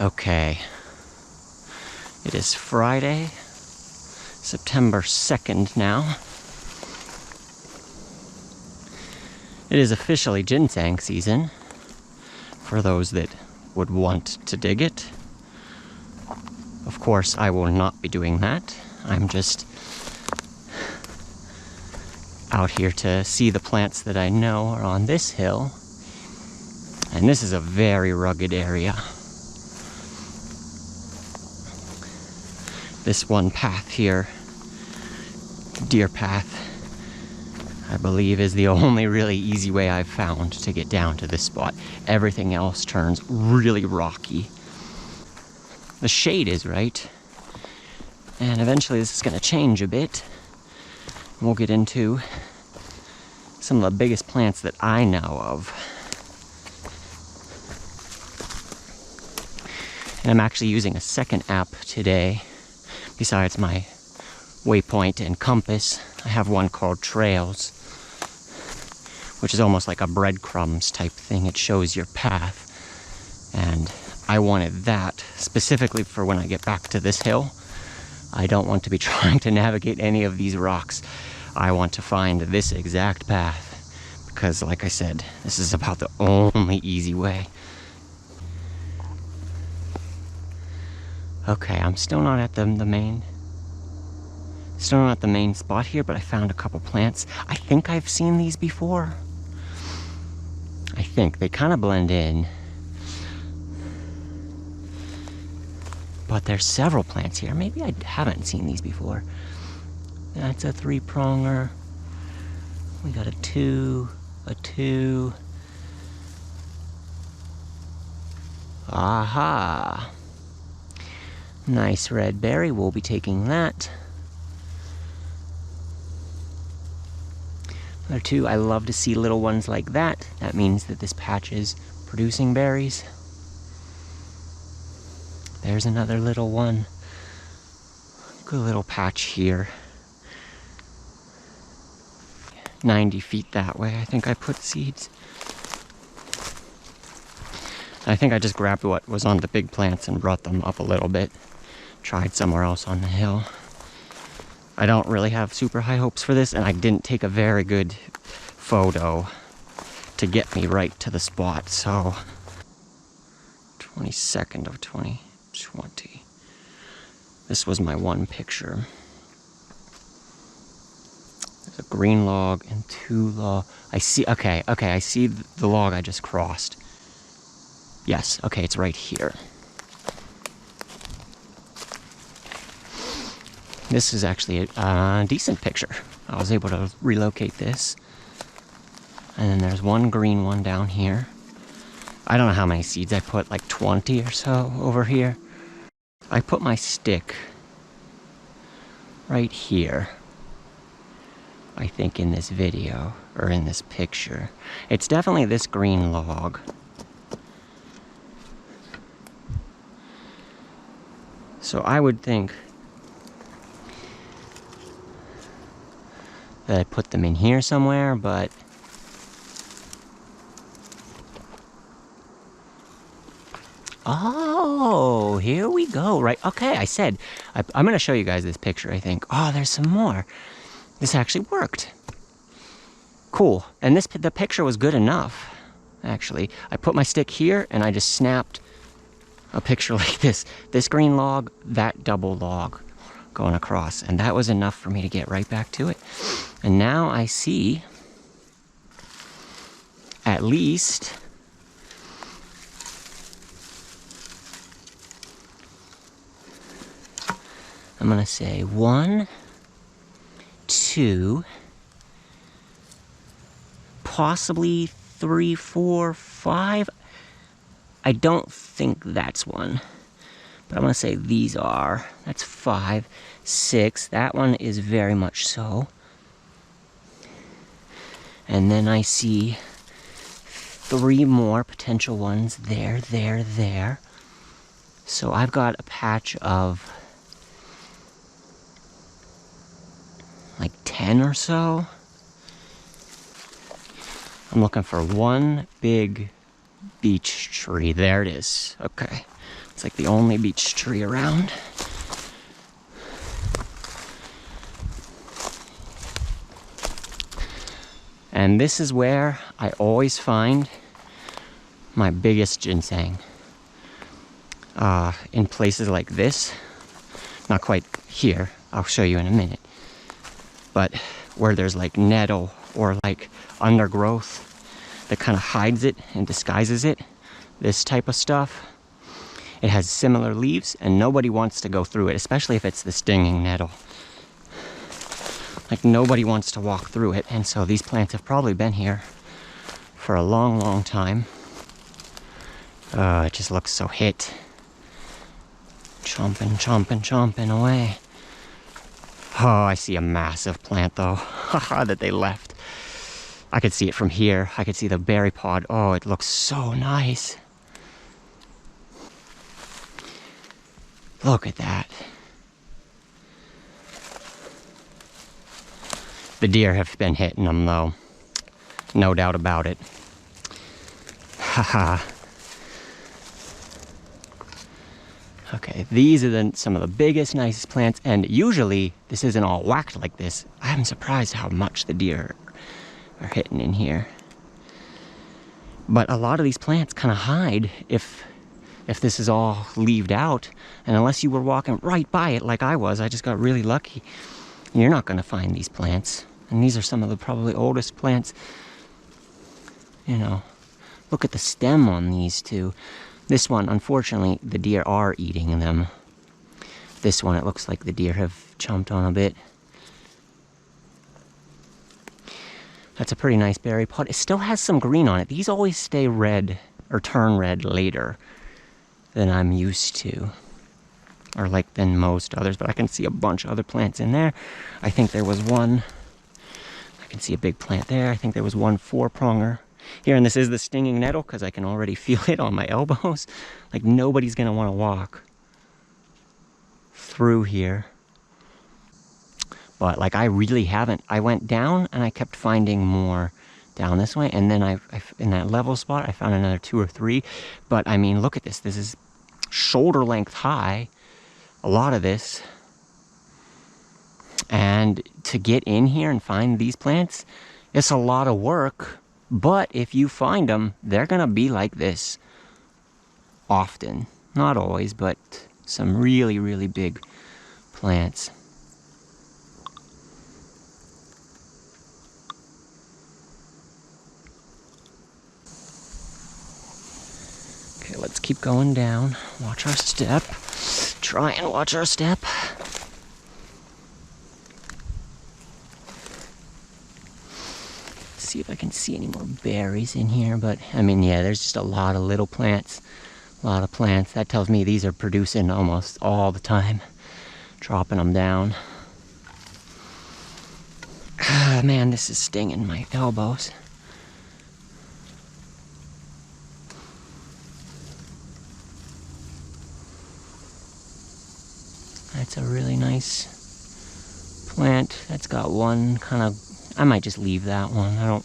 Okay, it is Friday, September 2nd now. It is officially ginseng season, for those that would want to dig it. Of course, I will not be doing that. I'm just out here to see the plants that I know are on this hill. And this is a very rugged area. This one path here, deer path, I believe is the only really easy way I've found to get down to this spot. Everything else turns really rocky. The shade is right, and eventually this is going to change a bit. We'll get into some of the biggest plants that I know of. And I'm actually using a second app today. Besides my waypoint and compass, I have one called Trails, which is almost like a breadcrumbs type thing. It shows your path. And I wanted that specifically for when I get back to this hill. I don't want to be trying to navigate any of these rocks. I want to find this exact path because, like I said, this is about the only easy way. Okay, I'm still not at the main spot here, but I found a couple plants. I think I've seen these before. I think they kind of blend in. But there's several plants here. Maybe I haven't seen these before. That's a 3-pronger. We got a 2, a 2. Aha! Nice red berry, we'll be taking that. Another 2, I love to see little ones like that. That means that this patch is producing berries. There's another little one. Good little patch here. 90 feet that way, I think I put seeds. I think I just grabbed what was on the big plants and brought them up a little bit. Tried somewhere else on the hill. I don't really have super high hopes for this, and I didn't take a very good photo to get me right to the spot, so 22nd of 2020. This was my one picture. There's a green log and 2 log. I see, okay, I see the log I just crossed. Yes, okay, it's right here. This is actually a decent picture. I was able to relocate this. And then there's one green one down here. I don't know how many seeds I put, like 20 or so over here. I put my stick right here, I think, in this video, or in this picture. It's definitely this green log. So I would think that I put them in here somewhere, but oh, here we go, right? Okay, I said, I'm gonna show you guys this picture, I think. Oh, there's some more. This actually worked. Cool, and the picture was good enough, actually. I put my stick here, and I just snapped a picture like this. This green log, that double log going across, and that was enough for me to get right back to it. And now I see at least I'm gonna say 1, 2, possibly 3, 4, 5. I don't think that's one, but I'm gonna say these are. That's 5, 6. That one is very much so. And then I see 3 more potential ones there, there, there. So I've got a patch of like 10 or so. I'm looking for one big beech tree. There it is. Okay. It's like the only beech tree around. And this is where I always find my biggest ginseng. In places like this, not quite here, I'll show you in a minute, but where there's like nettle or like undergrowth that kind of hides it and disguises it, this type of stuff, it has similar leaves and nobody wants to go through it, especially if it's the stinging nettle. Like nobody wants to walk through it, and so these plants have probably been here for a long, long time. It just looks so hit. Chomping, chomping, chomping away. Oh, I see a massive plant though, that they left. I could see it from here. I could see the berry pod. Oh, it looks so nice. Look at that. The deer have been hitting them though. No doubt about it. Haha. Okay, these are some of the biggest, nicest plants, and usually this isn't all whacked like this. I'm surprised how much the deer are hitting in here. But a lot of these plants kind of hide if this is all leaved out, and unless you were walking right by it like I was, I just got really lucky. You're not going to find these plants, and these are some of the probably oldest plants. You know, look at the stem on these two. This one, unfortunately, the deer are eating them. This one, it looks like the deer have chomped on a bit. That's a pretty nice berry pod. It still has some green on it. These always stay red, or turn red later than I'm used to. Or like than most others, but I can see a bunch of other plants in there. I think there was one, I can see a big plant there. I think there was one 4-pronger here, and this is the stinging nettle because I can already feel it on my elbows. Like nobody's gonna want to walk through here. But like I really haven't. I went down and I kept finding more down this way, and then I in that level spot I found another 2 or 3. But I mean, look at this. This is shoulder length high. A lot of this. And to get in here and find these plants, it's a lot of work. But if you find them, they're gonna be like this often. Not always, but some really, really big plants. Okay, let's keep going down. Watch our step. Try and watch our step. See if I can see any more berries in here, but I mean, yeah, there's just a lot of little plants. A lot of plants. That tells me these are producing almost all the time. Dropping them down. Ah, man, this is stinging my elbows. That's a really nice plant. That's got one kind of, I might just leave that one. I don't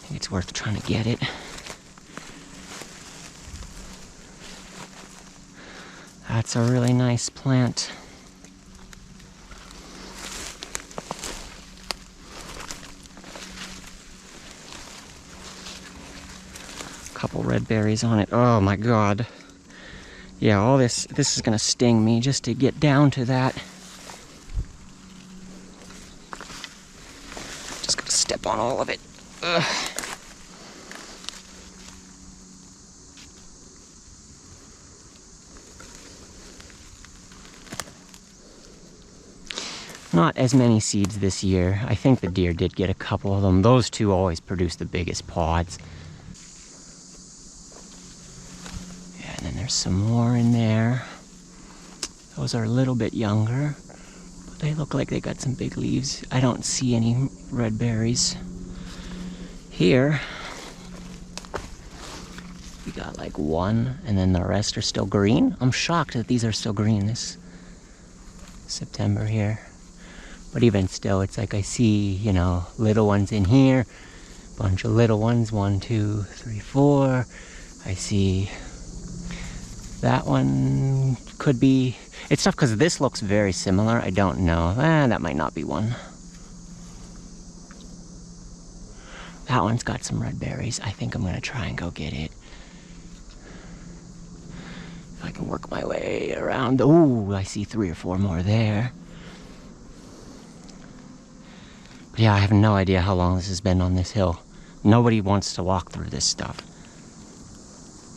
think it's worth trying to get it. That's a really nice plant. Couple red berries on it. Oh my god. Yeah, all this is gonna sting me just to get down to that. Just gonna step on all of it. Ugh. Not as many seeds this year. I think the deer did get a couple of them. Those two always produce the biggest pods. Yeah, and then there's some more in there. Those are a little bit younger, but they look like they got some big leaves. I don't see any red berries. Here, we got like one, and then the rest are still green. I'm shocked that these are still green this September here. But even still, it's like I see, you know, little ones in here, bunch of little ones, 1, 2, 3, 4. I see that one could be. It's tough because this looks very similar. I don't know. That might not be one. That one's got some red berries. I think I'm gonna try and go get it. If I can work my way around. Oh, I see 3 or 4 more there. But yeah, I have no idea how long this has been on this hill. Nobody wants to walk through this stuff.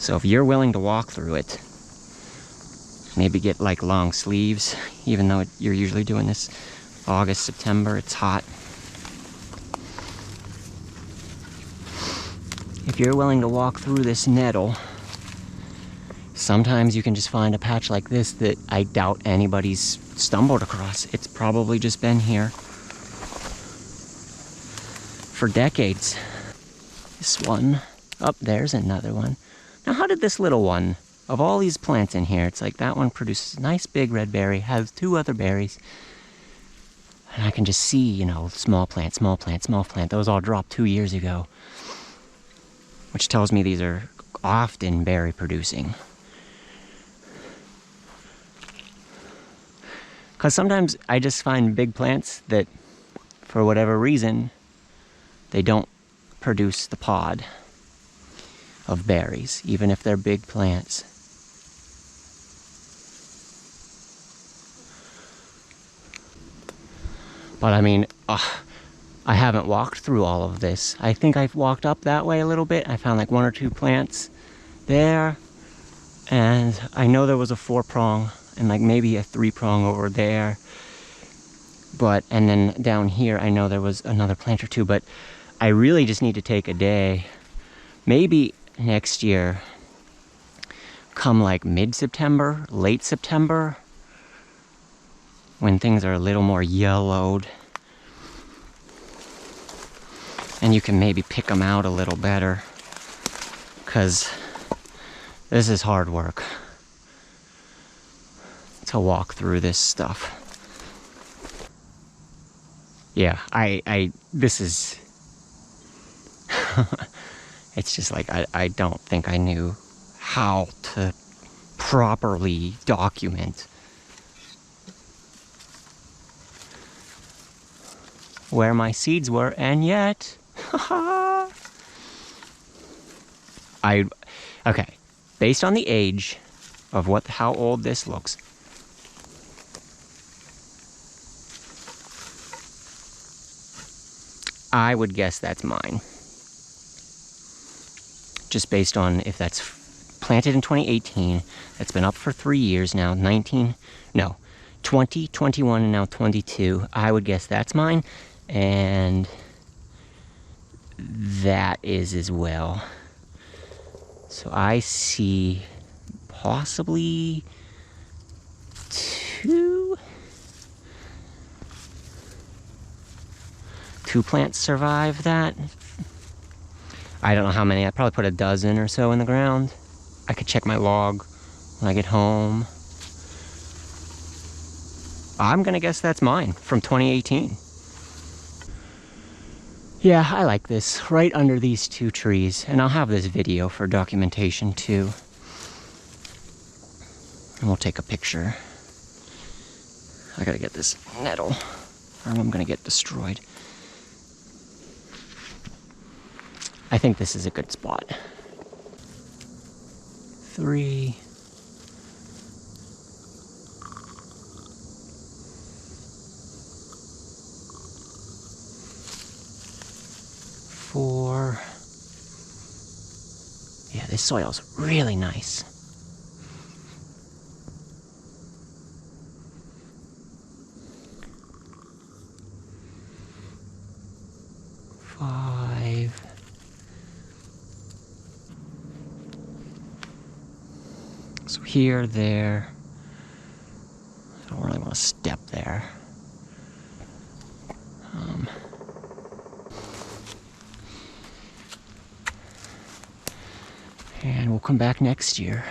So if you're willing to walk through it, maybe get like long sleeves, even though you're usually doing this August, September, it's hot. If you're willing to walk through this nettle, sometimes you can just find a patch like this that I doubt anybody's stumbled across. It's probably just been here for decades. This one, oh, there's another one. Now how did this little one, of all these plants in here, it's like that one produces a nice big red berry, has 2 other berries, and I can just see, you know, small plant, small plant, small plant. Those all dropped 2 years ago, which tells me these are often berry producing. Because sometimes I just find big plants that, for whatever reason, they don't produce the pod of berries, even if they're big plants. But I mean, I haven't walked through all of this. I think I've walked up that way a little bit. I found like 1 or 2 plants there. And I know there was a 4-prong and like maybe a 3-prong over there. But, and then down here, I know there was another plant or 2, but I really just need to take a day. Maybe next year, come like mid-September, late September, when things are a little more yellowed, and you can maybe pick them out a little better, because this is hard work to walk through this stuff. Yeah, this is it's just like I don't think I knew how to properly document where my seeds were, and yet okay, based on the age of how old this looks, I would guess that's mine. Just based on if that's planted in 2018, that's been up for 3 years now, 20, 21, and now 22. I would guess that's mine, and that is as well. So I see possibly 2 plants survive that. I don't know how many. I probably put a dozen or so in the ground. I could check my log when I get home. I'm gonna guess that's mine from 2018. Yeah, I like this, right under these 2 trees. And I'll have this video for documentation too. And we'll take a picture. I gotta get this nettle, or I'm gonna get destroyed. I think this is a good spot. 3. 4. Yeah, this soil's really nice. 5. So here, there. I don't really want to step there. And we'll come back next year.